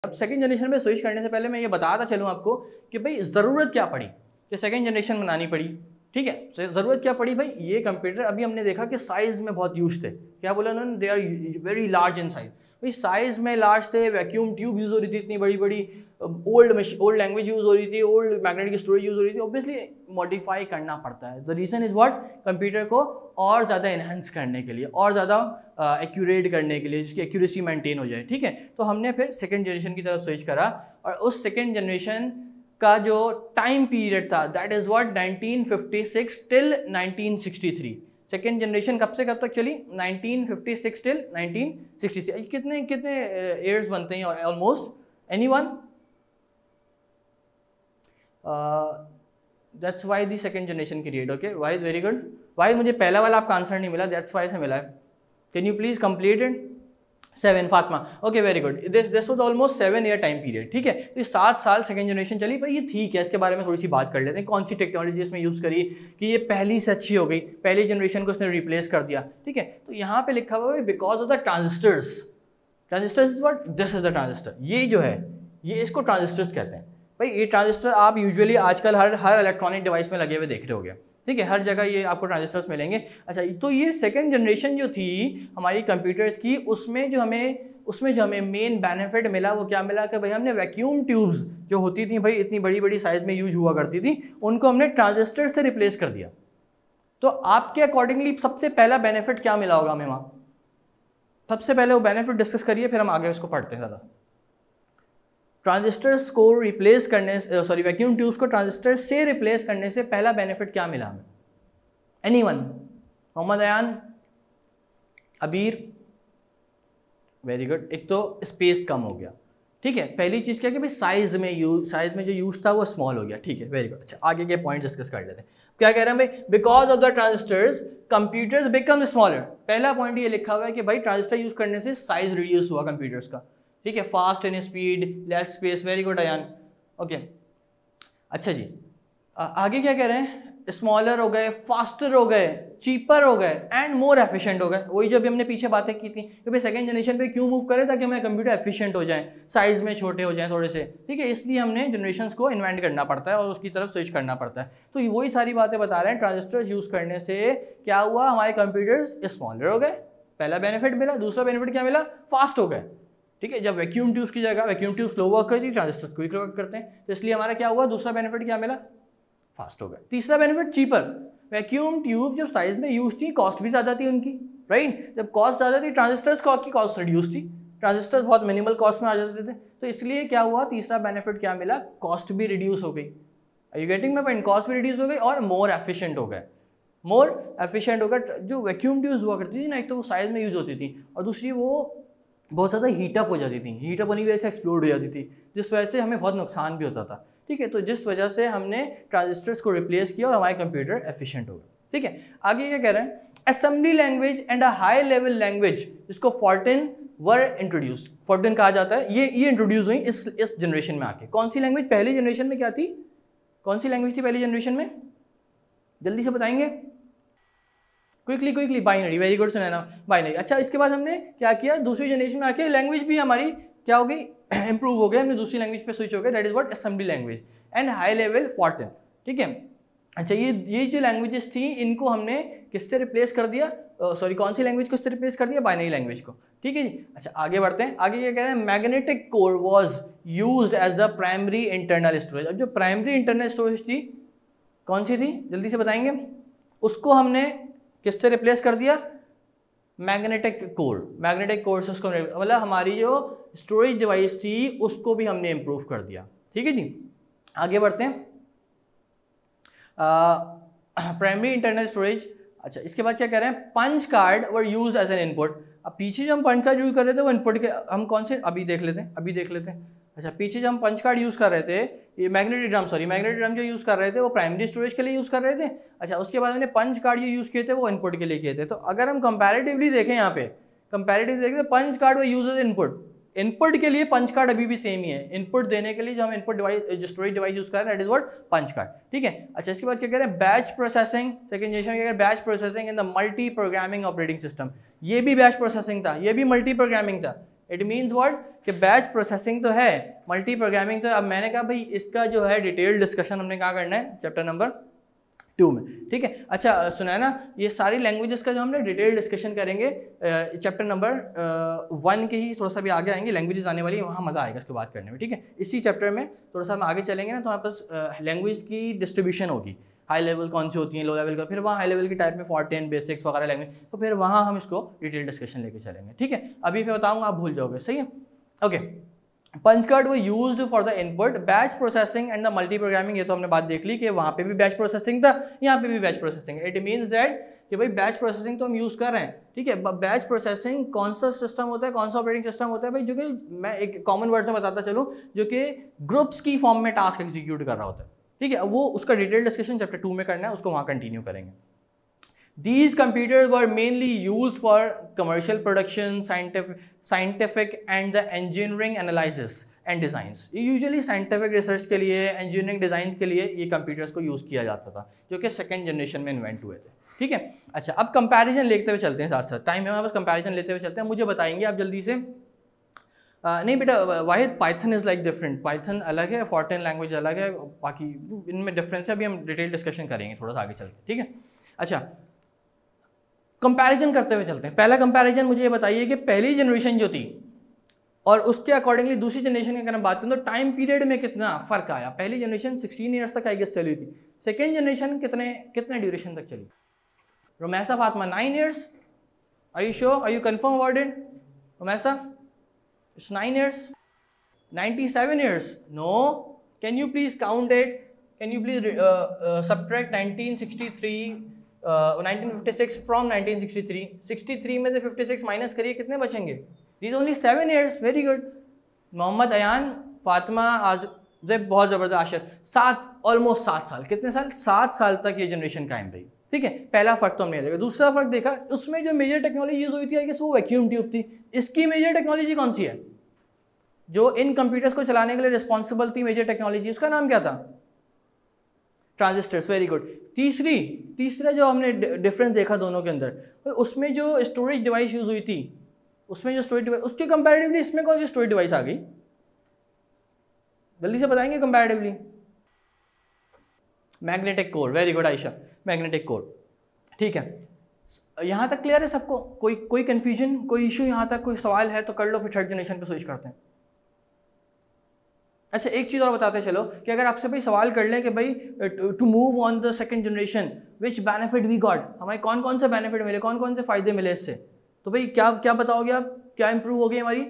अब second generation पे switch करने से पहले मैं ये बताता चलूँ आपको कि भाई ज़रूरत क्या पड़ी कि सेकंड जनरेशन बनानी पड़ी। ठीक है, ज़रूरत क्या पड़ी भाई, ये कंप्यूटर अभी हमने देखा कि साइज़ में बहुत यूज थे। क्या बोला उन्होंने, they are very large in size. भाई साइज़ में लार्ज थे, वैक्यूम ट्यूब यूज़ हो रही थी इतनी बड़ी बड़ी, ओल्ड लैंग्वेज यूज़ हो रही थी, ओल्ड मैग्नेटिक स्टोरेज यूज़ हो रही थी। ऑब्वियसली मॉडिफाई करना पड़ता है। The reason is what, computer को और ज़्यादा इन्हेंस करने के लिए, और ज़्यादा एक्यूरेट करने के लिए, जिसकी एक्यूरेसी मेंटेन हो जाए। ठीक है, तो हमने फिर सेकेंड जनरेशन की तरफ स्विच करा, और उस सेकेंड जनरेशन का जो टाइम पीरियड था that is what 1956 till 1963। Second generation कब से कब तक चली, 1956 टिल 1963। कितने कितने ईयर्स बनते हैं almost, anyone? That's why the second generation period. Okay, why, very good. Why मुझे पहला वाला आपका आंसर नहीं मिला, दैट्स वाई से मिला है। Can you please complete it? 7, Fatima. Okay, very good. This was almost 7 year time period. ठीक है, तो ये 7 साल सेकंड जनरेशन चली। पर ये ठीक है, इसके बारे में थोड़ी सी बात कर लेते हैं। कौन सी टेक्नोलॉजी इसमें यूज़ करी कि ये पहली से अच्छी हो गई, पहली जनरेशन को इसने रिप्लेस कर दिया। ठीक है, तो यहाँ पे लिखा हुआ है because of the transistors. Transistors is what, this is the transistor. ये जो है, ये इसको ट्रांजिस्टर्स कहते हैं। भाई ये ट्रांजिस्टर आप यूजुअली आजकल हर इलेक्ट्रॉनिक डिवाइस में लगे हुए देख रहे होगे। ठीक है, हर जगह ये आपको ट्रांजिस्टर्स मिलेंगे। अच्छा, तो ये सेकंड जनरेशन जो थी हमारी कंप्यूटर्स की, उसमें जो हमें मेन बेनिफिट मिला वो क्या मिला कि भाई हमने वैक्यूम ट्यूब्स जो होती थी भाई इतनी बड़ी बड़ी साइज में यूज हुआ करती थी, उनको हमने ट्रांजिस्टर से रिप्लेस कर दिया। तो आपके अकॉर्डिंगली सबसे पहला बेनिफिट क्या मिला होगा हमें वहाँ? सबसे पहले वो बेनिफिट डिस्कस करिए, फिर हम आगे उसको पढ़ते हैं ज़्यादा। ट्रांजिस्टर्स को रिप्लेस करने, वैक्यूम ट्यूब्स को ट्रांजिस्टर से रिप्लेस करने से पहला बेनिफिट क्या मिला हमें? एनीवन? मोहम्मद अयान, अबीर, वेरी गुड। एक तो स्पेस कम हो गया। ठीक है, पहली चीज़ क्या कि भाई साइज में जो यूज था वो स्मॉल हो गया। ठीक है, वेरी गुड। अच्छा, आगे के पॉइंट डिस्कस कर लेते हैं। क्या कह रहे हैं भाई, because of the transistors computers become smaller. पहला पॉइंट ये लिखा हुआ है कि भाई ट्रांजिस्टर यूज करने से साइज रिड्यूस हुआ कंप्यूटर्स का। ठीक है, fast in speed, less space. Very good Ayaan. Okay, अच्छा जी, आगे क्या कह रहे हैं? स्मॉलर हो गए, फास्टर हो गए, चीपर हो गए एंड मोर एफिशिएंट हो गए। वही जो भी हमने पीछे बातें की थी कि भाई सेकंड जनरेशन पे क्यों मूव करें, ताकि हमारे कंप्यूटर एफिशिएंट हो जाए, साइज में छोटे हो जाएं थोड़े से। ठीक है, इसलिए हमने जनरेशंस को इन्वेंट करना पड़ता है और उसकी तरफ स्विच करना पड़ता है। तो वही सारी बातें बता रहे हैं, ट्रांजिस्टर्स यूज करने से क्या हुआ, हमारे कंप्यूटर्स स्मॉलर हो गए, पहला बेनिफिट मिला। दूसरा बेनिफिट क्या मिला, फास्ट हो गए। ठीक है, जब वैक्यूम ट्यूब्स की जगह वैक्यूम ट्यूब स्लो वर्क करती है, ट्रांजिस्टर्स क्विक वर्क करते हैं, तो इसलिए हमारा क्या हुआ, दूसरा बेनिफिट क्या मिला, फास्ट हो गए। तीसरा बेनिफिट चीपर। वैक्यूम ट्यूब जब साइज में यूज थी, कॉस्ट भी ज़्यादा थी उनकी, राइट। जब कॉस्ट ज़्यादा थी, ट्रांजिस्टर्स की कॉस्ट रिड्यूस थी, ट्रांजिस्टर बहुत मिनिमल कॉस्ट में आ जाते थे। तो इसलिए क्या हुआ, तीसरा बेनिफिट क्या मिला, कॉस्ट भी रिड्यूस हो गई। Are you getting my point? Cost भी रिड्यूस हो गई और मोर एफिशिएंट हो गए। मोर एफिशिएंट हो गए। जो वैक्यूम ट्यूब्स हुआ करती थी ना, एक तो वो साइज में यूज होती थी और दूसरी वो बहुत ज़्यादा हीटअप हो जाती थी। हीटअप होने की वजह से एक्सप्लोड हो जाती थी, जिस वजह से हमें बहुत नुकसान भी होता था। ठीक है, तो जिस वजह से हमने ट्रांजिस्टर्स को रिप्लेस किया और हमारे कंप्यूटर एफिशिएंट हो गए। ठीक है, आगे क्या कह रहे हैं, assembly language and a high level language, जिसको फोर्टिन वर इंट्रोड्यूस, फोर्टिन कहा जाता है, ये इंट्रोड्यूस हुई इस जनरेशन में आके। कौन सी लैंग्वेज पहली जनरेशन में क्या थी, कौन सी लैंग्वेज थी पहली जनरेशन में, जल्दी से बताएंगे, quickly. Binary, very good Sunaina, binary. अच्छा, इसके बाद हमने क्या किया, दूसरी जनरेशन में आके लैंग्वेज भी हमारी क्या हो गई, इंप्रूव हो गया, हमने दूसरी लैंग्वेज पे स्विच हो गए, that is what assembly language and high level fourteen. ठीक है, अच्छा, ये जो लैंग्वेजेस थी इनको हमने किससे रिप्लेस कर दिया, कौन सी लैंग्वेज को इससे रिप्लेस कर दिया, बाइनरी लैंग्वेज को। ठीक है जी। अच्छा, आगे बढ़ते हैं। आगे क्या कह रहे हैं, magnetic core was used as the primary internal storage. अब जो प्राइमरी इंटरनल स्टोरेज थी कौन सी थी, जल्दी से बताएंगे, उसको हमने किससे रिप्लेस कर दिया, मैग्नेटिक कोर से उसको, मतलब हमारी जो स्टोरेज डिवाइस थी उसको भी हमने इम्प्रूव कर दिया। ठीक है जी, आगे बढ़ते हैं। Primary internal storage. अच्छा, इसके बाद क्या कह रहे हैं, punch card were use as an input. अब पीछे जो हम पंच कार्ड यूज कर रहे थे वो इनपुट के, हम कौन से अभी देख लेते हैं। अच्छा, पीछे जो हम पंच कार्ड यूज़ कर रहे थे, ये मैग्नेटिक ड्रम जो यूज़ कर रहे थे वो प्राइमरी स्टोरेज के लिए यूज़ कर रहे थे। अच्छा, उसके बाद हमने पंच कार्ड जो यूज़ किए थे वो इनपुट के लिए किए थे। तो अगर हम कंपैरेटिवली देखें, यहाँ पे कंपैरेटिवली देखें, तो पंच कार्ड वो यूज एज इनपुट के लिए पंच कार्ड अभी भी सेम ही है। इनपुट देने के लिए जो हम इनपुट डिवाइस, जो स्टोरेज डिवाइस यूज कर रहे हैं, that is what punch card. ठीक है, अच्छा, इसके बाद क्या कह रहे हैं, बैच प्रोसेसिंग। सेकंड जनरेशन में batch processing in the multi programming operating system. ये भी बैच प्रोसेसिंग था, ये भी मल्टी प्रोग्रामिंग था। इट मीन्स व्हाट, कि बैच प्रोसेसिंग तो है, मल्टी प्रोग्रामिंग तो है। अब मैंने कहा भाई इसका जो है डिटेल डिस्कशन हमने कहाँ करना है, चैप्टर नंबर 2 में, ठीक है। अच्छा सुना है ना, ये सारी लैंग्वेजेस का जो हमने डिटेल डिस्कशन करेंगे चैप्टर नंबर 1 के ही थोड़ा सा भी आगे आएंगे, लैंग्वेजेस आने वाली है, वहाँ मज़ा आएगा इसको बात करने में, ठीक है। इसी चैप्टर में थोड़ा सा हम आगे चलेंगे ना, तो हमारे पास लैंग्वेज की डिस्ट्रीब्यूशन होगी, हाई लेवल कौन सी होती है, लो लेवल का, फिर वहाँ हाई लेवल की टाइप में 40 बेसिक्स वगैरह लैंग्वेज, तो फिर वहाँ हम इसको डिटेल डिस्कशन लेके चलेंगे, ठीक है। अभी मैं बताऊँगा, आप भूल जाओगे, सही है, ओके। पंच कार्ड वो used for the input, batch processing and the multi programming, ये तो हमने बात देख ली कि वहाँ पे भी बैच प्रोसेसिंग था, यहाँ पे भी batch processing. It means that कि भाई बैच प्रोसेसिंग तो हम यूज़ कर रहे हैं, ठीक है। बैच प्रोसेसिंग कौन सा सिस्टम होता है, कौन सा ऑपरेटिंग सिस्टम होता है भाई, जो कि मैं एक कॉमन वर्ड में बताता चलूँ, जो कि ग्रुप्स की फॉर्म में टास्क एग्जीक्यूट कर रहा होता है, ठीक है। वो उसका डिटेल डिस्कशन चैप्टर 2 में करना है, उसको वहाँ कंटिन्यू करेंगे। These computers were mainly used for commercial production, scientific and the engineering analysis and designs. Usually scientific research के लिए, इंजीनियरिंग डिज़ाइन के लिए ये कंप्यूटर्स को यूज़ किया जाता था, जो कि सेकेंड जनरेशन में इन्वेंट हुए थे, ठीक है। अच्छा अब कंपैरिजन लेते हुए चलते हैं, साथ साथ टाइम है हमारे पास, कंपैरिजन लेते हुए चलते हैं। मुझे बताएंगे आप जल्दी से, नहीं बेटा Wahid, Python is like different, Python अलग है, फॉर्टेन लैंग्वेज अलग है, बाकी इनमें डिफरेंस है, अभी हम डिटेल डिस्कशन करेंगे थोड़ा सा आगे चल के, ठीक है। अच्छा कंपैरिजन करते हुए चलते हैं। पहला कंपैरिजन मुझे ये बताइए कि पहली जनरेशन जो थी और उसके अकॉर्डिंगली दूसरी जनरेशन की अगर हम बात करें तो टाइम पीरियड में कितना फ़र्क आया। पहली जनरेशन 16 ईयर्स तक आई गेस चली थी, सेकेंड जनरेशन कितने ड्यूरेशन तक चली। Romaisa Fatima 9 years, are you sure, are you confirm about it Romaisa? It's 9 years, 97 years, no, can you please count it, can you please subtract 1956 from 1963, 63 में से 56 माइनस करिए, कितने बचेंगे? These only 7 years, very good. Mohammad Ayan, Fatima, Azib, बहुत ज़बरदस्त, आशिर, 7, ऑलमोस्ट 7 साल, कितने साल? 7 साल तक ये जनरेशन कायम रही, ठीक है। पहला फ़र्क तो हमने देखा। दूसरा फ़र्क देखा, उसमें जो मेजर टेक्नोलॉजी यूज़ हुई थी आई गेस वो वैक्यूम ट्यूब थी। इसकी मेजर टेक्नोलॉजी कौन सी है जो इन कंप्यूटर्स को चलाने के लिए रिस्पॉन्सिबल थी? मेजर टेक्नोलॉजी, उसका नाम क्या था? Transistors, very good. तीसरा जो हमने डिफरेंस देखा दोनों के अंदर, उसमें जो स्टोरेज डिवाइस यूज़ हुई थी, उसमें जो स्टोरेज डिवाइस, उसके कंपैरेटिवली इसमें कौन सी स्टोरेज डिवाइस आ गई? जल्दी से बताएंगे comparatively. Magnetic core, very good Ayesha, magnetic core, ठीक है। यहाँ तक क्लियर है सबको? कोई कन्फ्यूजन, कोई इशू यहाँ तक, कोई सवाल है तो कर लो, फिर थर्ड जनरेशन पे स्विच करते हैं। अच्छा एक चीज़ और बताते चलो कि अगर आपसे भाई सवाल कर लें कि भाई to move on the second generation which benefit we got, हमें कौन कौन से बेनिफिट मिले, कौन कौन से फ़ायदे मिले इससे, तो भाई क्या बताओगे आप? क्या इंप्रूव हो गई हमारी?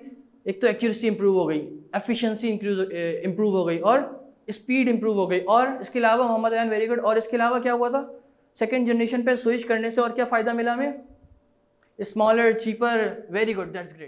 एक तो एक्यूरेसी इंप्रूव हो गई, एफिशिएंसी इंप्रूव हो गई, और स्पीड इंप्रूव हो गई, और इसके अलावा मोहम्मद अयान वेरी गुड, और इसके अलावा क्या हुआ था सेकेंड जनरेशन पे स्विच करने से, और क्या फ़ायदा मिला हमें? Smaller, cheaper, very good, that's great.